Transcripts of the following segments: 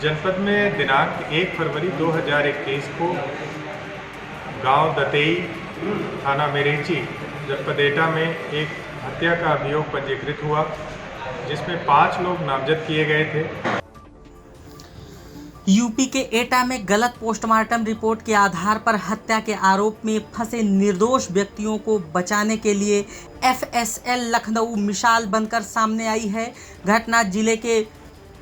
जनपद में दिनांक 1 फरवरी 2021 को गांव दतेई, थाना मेरेची, जनपद एटा में एक हत्या का अभियोग पंजीकृत हुआ, जिसमें 5 लोग नामजद किए गए थे। यूपी के एटा में गलत पोस्टमार्टम रिपोर्ट के आधार पर हत्या के आरोप में फंसे निर्दोष व्यक्तियों को बचाने के लिए एफएसएल लखनऊ मिसाल बनकर सामने आई है। घटना जिले के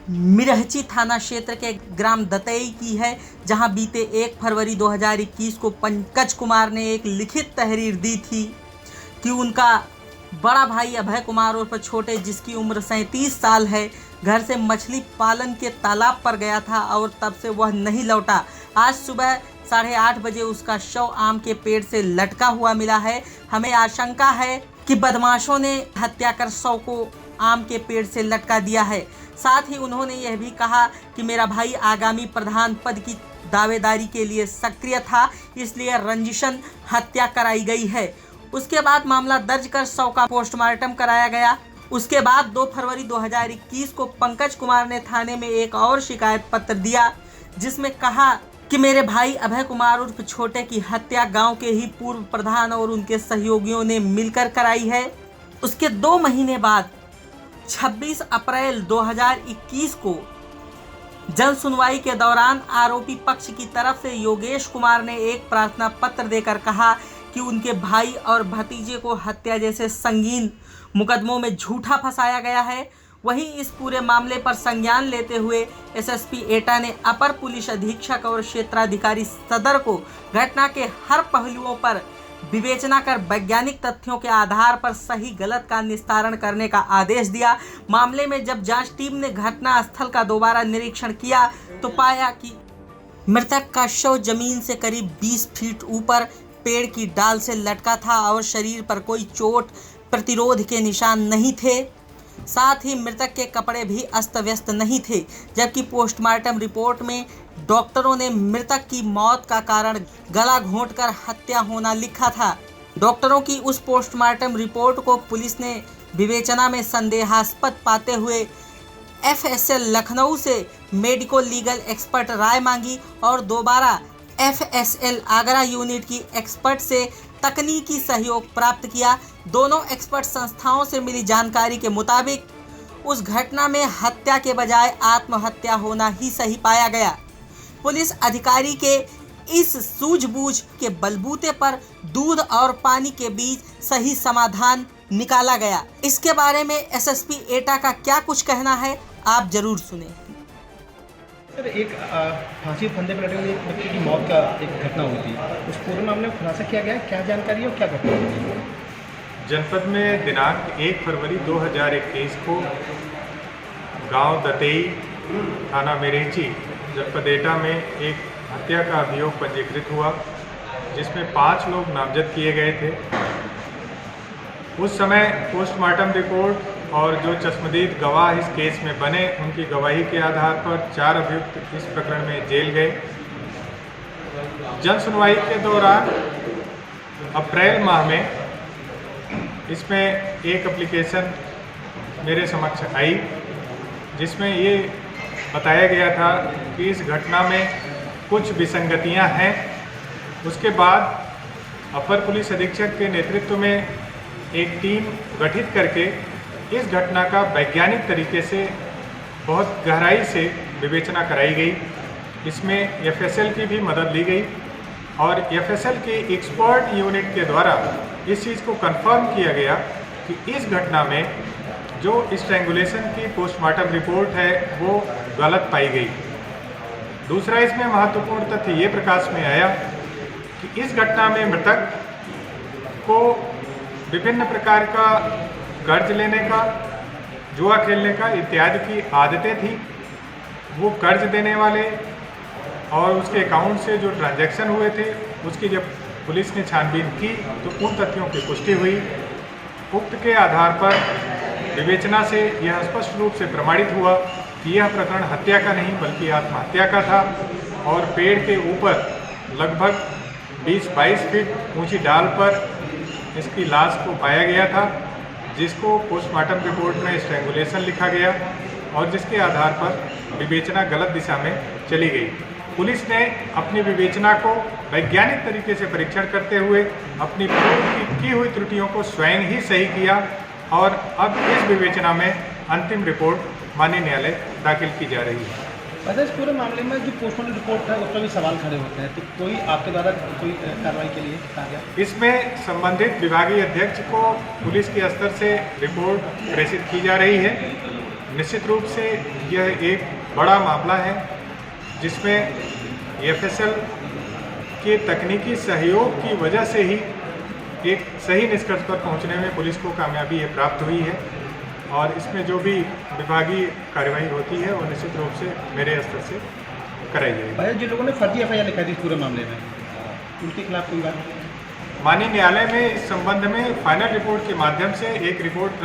मिरहची थाना क्षेत्र के ग्राम दतेई की है, जहां बीते 1 फरवरी 2021 को पंकज कुमार ने एक लिखित तहरीर दी थी कि उनका बड़ा भाई अभय कुमार उर्फ छोटे, जिसकी उम्र 37 साल है, घर से मछली पालन के तालाब पर गया था और तब से वह नहीं लौटा। आज सुबह 8:30 बजे उसका शव आम के पेड़ से लटका हुआ मिला है। हमें आशंका है कि बदमाशों ने हत्या कर शव को आम के पेड़ से लटका दिया है। साथ ही उन्होंने यह भी कहा कि मेरा भाई आगामी प्रधान पद की दावेदारी के लिए सक्रिय था, इसलिए रंजिशन हत्या कराई गई है। उसके बाद मामला दर्ज कर शव का पोस्टमार्टम कराया गया। उसके बाद 2 फरवरी 2021 को पंकज कुमार ने थाने में एक और शिकायत पत्र दिया, जिसमें कहा कि मेरे भाई अभय कुमार उर्फ छोटे की हत्या गांव के ही पूर्व प्रधान और उनके सहयोगियों ने मिलकर कराई है। उसके 2 महीने बाद 26 अप्रैल 2021 को जन सुनवाई के दौरान आरोपी पक्ष की तरफ से योगेश कुमार ने एक प्रार्थना पत्र देकर कहा कि उनके भाई और भतीजे को हत्या जैसे संगीन मुकदमों में झूठा फंसाया गया है। वहीं इस पूरे मामले पर संज्ञान लेते हुए एसएसपी एटा ने अपर पुलिस अधीक्षक और क्षेत्राधिकारी सदर को घटना के हर पहलुओं पर विवेचना कर वैज्ञानिक तथ्यों के आधार पर सही गलत का निस्तारण करने का आदेश दिया। मामले में जब जांच टीम ने घटना स्थल का दोबारा निरीक्षण किया तो पाया कि मृतक का शव जमीन से करीब 20 फीट ऊपर पेड़ की डाल से लटका था और शरीर पर कोई चोट प्रतिरोध के निशान नहीं थे। साथ ही मृतक के कपड़े भी अस्त व्यस्त नहीं थे, जबकि पोस्टमार्टम रिपोर्ट में डॉक्टरों ने मृतक की मौत का कारण गला घोंटकर हत्या होना लिखा था। डॉक्टरों की उस पोस्टमार्टम रिपोर्ट को पुलिस ने विवेचना में संदेहास्पद पाते हुए एफएसएल लखनऊ से मेडिको लीगल एक्सपर्ट राय मांगी और दोबारा एफएसएल आगरा यूनिट की एक्सपर्ट से तकनीकी सहयोग प्राप्त किया। दोनों एक्सपर्ट संस्थाओं से मिली जानकारी के मुताबिक उस घटना में हत्या के बजाय आत्महत्या होना ही सही पाया गया। पुलिस अधिकारी के इस सूझबूझ के बलबूते पर दूध और पानी के बीच सही समाधान निकाला गया। इसके बारे में एसएसपी एटा का क्या कुछ कहना है, आप जरूर सुने। सर, एक फांसी फंदे पर लटके एक व्यक्ति की मौत का एक घटना हुई थी, उस पूरे मामले में खुलासा किया गया, क्या जानकारी है और क्या घटना हुई थी? जनपद में दिनांक 1 फरवरी 2021 को गांव दतेई, थाना मेरेची, जनपद एटा में एक हत्या का अभियोग पंजीकृत हुआ, जिसमें 5 लोग नामजद किए गए थे। उस समय पोस्टमार्टम रिपोर्ट और जो चश्मदीद गवाह इस केस में बने, उनकी गवाही के आधार पर 4 अभियुक्त इस प्रकरण में जेल गए। जन सुनवाई के दौरान अप्रैल माह में इसमें एक एप्लीकेशन मेरे समक्ष आई, जिसमें ये बताया गया था कि इस घटना में कुछ विसंगतियां हैं। उसके बाद अपर पुलिस अधीक्षक के नेतृत्व में एक टीम गठित करके इस घटना का वैज्ञानिक तरीके से बहुत गहराई से विवेचना कराई गई। इसमें एफएसएल की भी मदद ली गई और एफएसएल की एक्सपर्ट यूनिट के द्वारा इस चीज़ को कंफर्म किया गया कि इस घटना में जो स्ट्रैंगुलेशन की पोस्टमार्टम रिपोर्ट है वो गलत पाई गई। दूसरा, इसमें महत्वपूर्ण तथ्य ये प्रकाश में आया कि इस घटना में मृतक को विभिन्न प्रकार का कर्ज लेने का, जुआ खेलने का इत्यादि की आदतें थी। वो कर्ज देने वाले और उसके अकाउंट से जो ट्रांजैक्शन हुए थे, उसकी जब पुलिस ने छानबीन की तो उन तथ्यों की पुष्टि हुई। उक्त के आधार पर विवेचना से यह स्पष्ट रूप से प्रमाणित हुआ कि यह प्रकरण हत्या का नहीं बल्कि आत्महत्या का था और पेड़ के ऊपर लगभग 20-22 फीट ऊंची डाल पर इसकी लाश को पाया गया था, जिसको पोस्टमार्टम रिपोर्ट में स्ट्रैंगुलेशन लिखा गया और जिसके आधार पर विवेचना गलत दिशा में चली गई। पुलिस ने अपनी विवेचना को वैज्ञानिक तरीके से परीक्षण करते हुए अपनी पूर्व की हुई त्रुटियों को स्वयं ही सही किया और अब इस विवेचना में अंतिम रिपोर्ट माननीय न्यायालय दाखिल की जा रही है। अच्छा, इस पूरे मामले में जो पोस्टमार्टम रिपोर्ट है उस पर भी सवाल खड़े होते हैं, तो कोई आपके द्वारा कोई कार्रवाई के लिए कहा गया? इसमें संबंधित विभागीय अध्यक्ष को पुलिस के स्तर से रिपोर्ट प्रेषित की जा रही है। निश्चित रूप से यह एक बड़ा मामला है जिसमें FSL के तकनीकी सहयोग की वजह से ही एक सही निष्कर्ष पर पहुंचने में पुलिस को कामयाबी ये प्राप्त हुई है और इसमें जो भी विभागीय कार्रवाई होती है वो निश्चित रूप से मेरे स्तर से कराई जाएगी। भाई, जिन लोगों ने फर्जी FIR लिखा थी इस पूरे मामले में, उनके खिलाफ कोई बात? माननीय न्यायालय में इस संबंध में फाइनल रिपोर्ट के माध्यम से एक रिपोर्ट